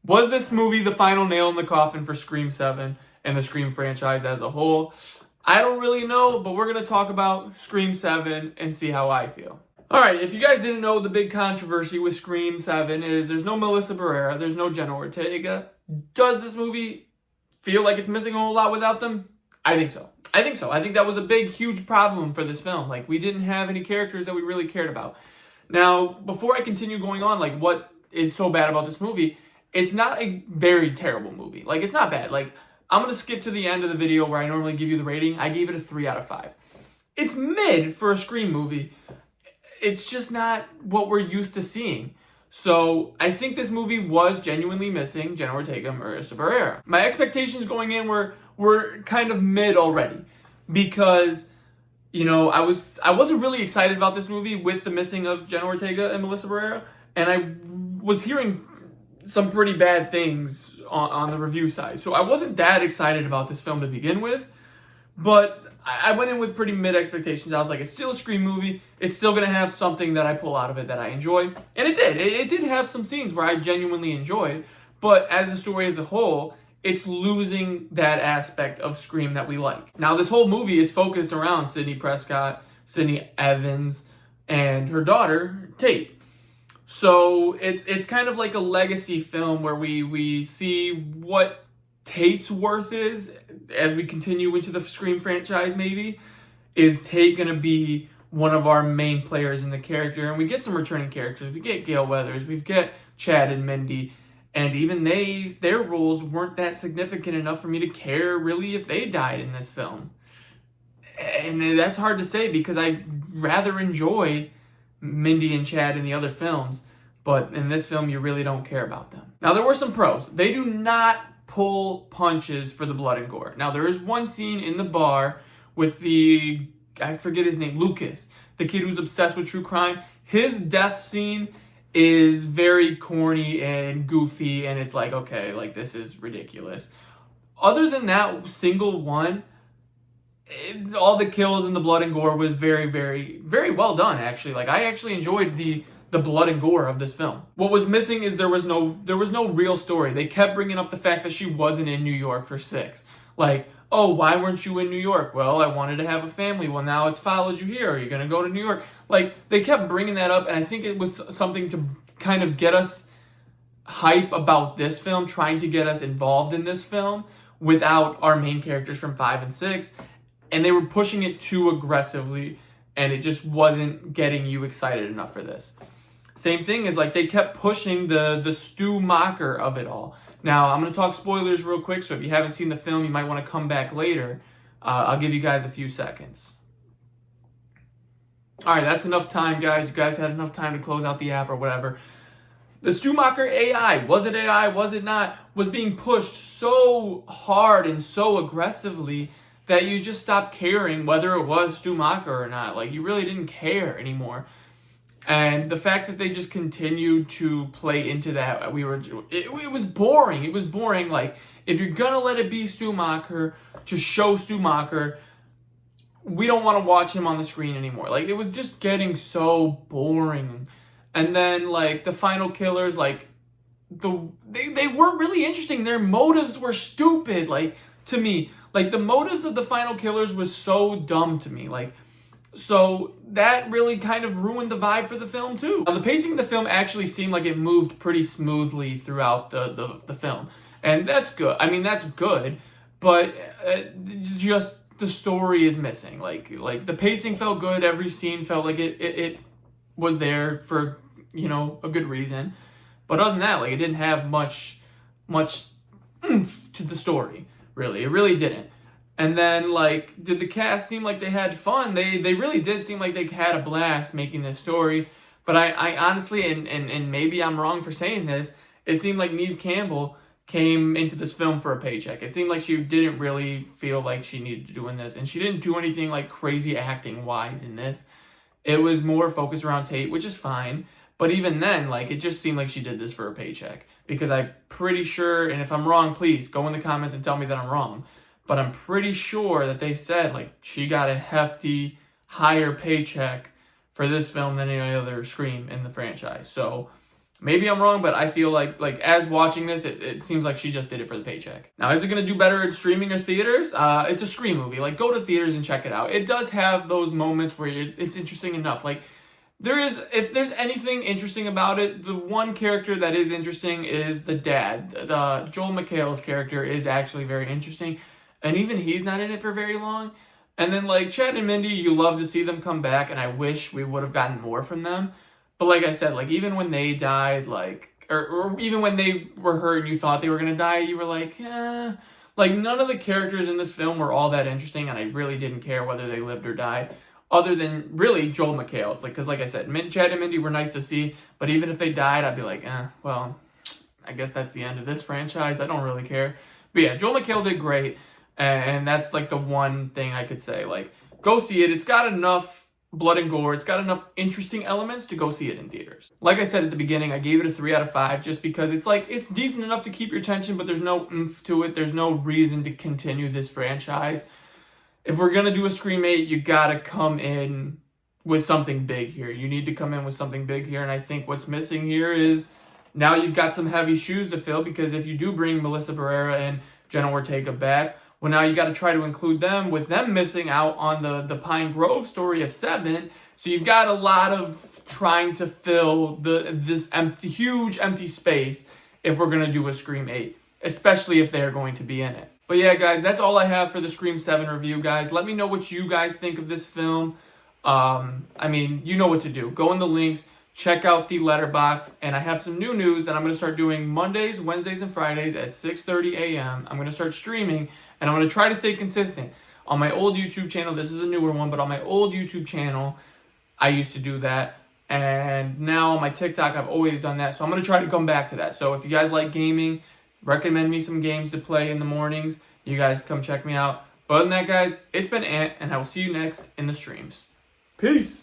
Was this movie the final nail in the coffin for Scream 7 and the Scream franchise as a whole? I don't really know, but we're going to talk about Scream 7 and see how I feel. Alright, if you guys didn't know, the big controversy with Scream 7 is there's no Melissa Barrera, there's no Jenna Ortega. Does this movie feel like it's missing a whole lot without them? I think so. I think that was a big, huge problem for this film. Like, we didn't have any characters that we really cared about. Now, before I continue going on, like, what is so bad about this movie, it's not a very terrible movie. Like, it's not bad. Like, I'm going to skip to the end of the video where I normally give you the rating. I gave it a 3 out of 5. It's mid for a Scream movie. It's just not what we're used to seeing. So I think this movie was genuinely missing Jenna Ortega, Melissa Barrera. My expectations going in were kind of mid already because, you know, I wasn't really excited about this movie with the missing of Jenna Ortega and Melissa Barrera, and I was hearing some pretty bad things on the review side. So I wasn't that excited about this film to begin with, but I went in with pretty mid expectations. I was like, it's still a Scream movie. It's still going to have something that I pull out of it that I enjoy. And it did. It did have some scenes where I genuinely enjoyed. But as a story as a whole, it's losing that aspect of Scream that we like. Now, this whole movie is focused around Sidney Prescott, Sydney Evans, and her daughter, Tate. So it's kind of like a legacy film where we see what Tate's worth is as we continue into the Scream franchise. Maybe is Tate going to be one of our main players in the character, and we get some returning characters. We get Gale Weathers, we get Chad and Mindy, and even their roles weren't that significant enough for me to care really if they died in this film. And that's hard to say because I rather enjoy Mindy and Chad in the other films, but in this film you really don't care about them. Now, there were some pros. They do not pull punches for the blood and gore. Now, there is one scene in the bar with I forget his name, Lucas, the kid who's obsessed with true crime. His death scene is very corny and goofy, and it's like, okay, like, this is ridiculous. Other than that single one, all the kills and the blood and gore was very, very, very well done, actually. Like, I actually enjoyed the blood and gore of this film. What was missing is there was no real story. They kept bringing up the fact that she wasn't in New York for 6. Like, oh, why weren't you in New York? Well, I wanted to have a family. Well, now it's followed you here. Are you going to go to New York? Like, they kept bringing that up, and I think it was something to kind of get us hype about this film, trying to get us involved in this film without our main characters from 5 and 6. And they were pushing it too aggressively, and it just wasn't getting you excited enough for this. Same thing is, like, they kept pushing the Stu Macher of it all. Now, I'm going to talk spoilers real quick, so if you haven't seen the film, you might want to come back later. I'll give you guys a few seconds. Alright, that's enough time, guys. You guys had enough time to close out the app or whatever. The Stu Macher AI, was it not, was being pushed so hard and so aggressively that you just stopped caring whether it was Stu Macher or not. Like, you really didn't care anymore. And the fact that they just continued to play into that, it was boring. It was boring. Like, if you're gonna let it be Stu Macher, just show Stu Macher. We don't want to watch him on the screen anymore. Like, it was just getting so boring. And then, like, the final killers, like, they weren't really interesting. Their motives were stupid, like, to me. Like, the motives of the final killers was so dumb to me. Like, so that really kind of ruined the vibe for the film too. Now, the pacing of the film actually seemed like it moved pretty smoothly throughout the film. And that's good. I mean, that's good, but just the story is missing. Like the pacing felt good. Every scene felt like it was there for, you know, a good reason. But other than that, like, it didn't have much oomph to the story, really. It really didn't. And then, like, did the cast seem like they had fun? They really did seem like they had a blast making this story. But I honestly, and maybe I'm wrong for saying this, it seemed like Neve Campbell came into this film for a paycheck. It seemed like she didn't really feel like she needed to do in this. And she didn't do anything, like, crazy acting-wise in this. It was more focused around Tate, which is fine. But even then, like, it just seemed like she did this for a paycheck. Because I'm pretty sure, and if I'm wrong, please go in the comments and tell me that I'm wrong. But I'm pretty sure that they said, like, she got a hefty, higher paycheck for this film than any other Scream in the franchise. So Maybe I'm wrong, but I feel like as watching this, it seems like she just did it for the paycheck. Now, is it going to do better at streaming or theaters? It's a Scream movie. Like, go to theaters and check it out. It does have those moments where it's interesting enough. Like, if there's anything interesting about it, the one character that is interesting is the dad. Joel McHale's character is actually very interesting, and even he's not in it for very long. And then, like, Chad and Mindy, you love to see them come back, and I wish we would have gotten more from them. But like I said, like, even when they died, like, or even when they were hurt and you thought they were going to die, you were like, eh. Like, none of the characters in this film were all that interesting, and I really didn't care whether they lived or died, other than, really, Joel McHale. It's like, because like I said, Chad and Mindy were nice to see, but even if they died, I'd be like, well, I guess that's the end of this franchise. I don't really care. But yeah, Joel McHale did great, and that's, like, the one thing I could say. Like, go see it. It's got enough blood and gore. It's got enough interesting elements to go see it in theaters. Like I said at the beginning, I gave it a 3 out of 5 just because it's like, it's decent enough to keep your attention, but there's no oomph to it. There's no reason to continue this franchise. If we're going to do a Scream 8, you got to come in with something big here. You need to come in with something big here, and I think what's missing here is now you've got some heavy shoes to fill, because if you do bring Melissa Barrera and Jenna Ortega back, well, now you got to try to include them, with them missing out on the Pine Grove story of 7. So you've got a lot of trying to fill this huge empty space if we're going to do a Scream 8, especially if they're going to be in it. But yeah, guys, that's all I have for the Scream 7 review, guys. Let me know what you guys think of this film. I mean, you know what to do. Go in the links. Check out the Letterboxd, and I have some new news that I'm going to start doing Mondays, Wednesdays, and Fridays at 6:30 a.m. I'm going to start streaming, and I'm going to try to stay consistent. On my old YouTube channel, this is a newer one, but on my old YouTube channel, I used to do that, and now on my TikTok, I've always done that, so I'm going to try to come back to that. So if you guys like gaming, recommend me some games to play in the mornings, you guys come check me out. But other than that, guys, it's been Ant, and I will see you next in the streams. Peace!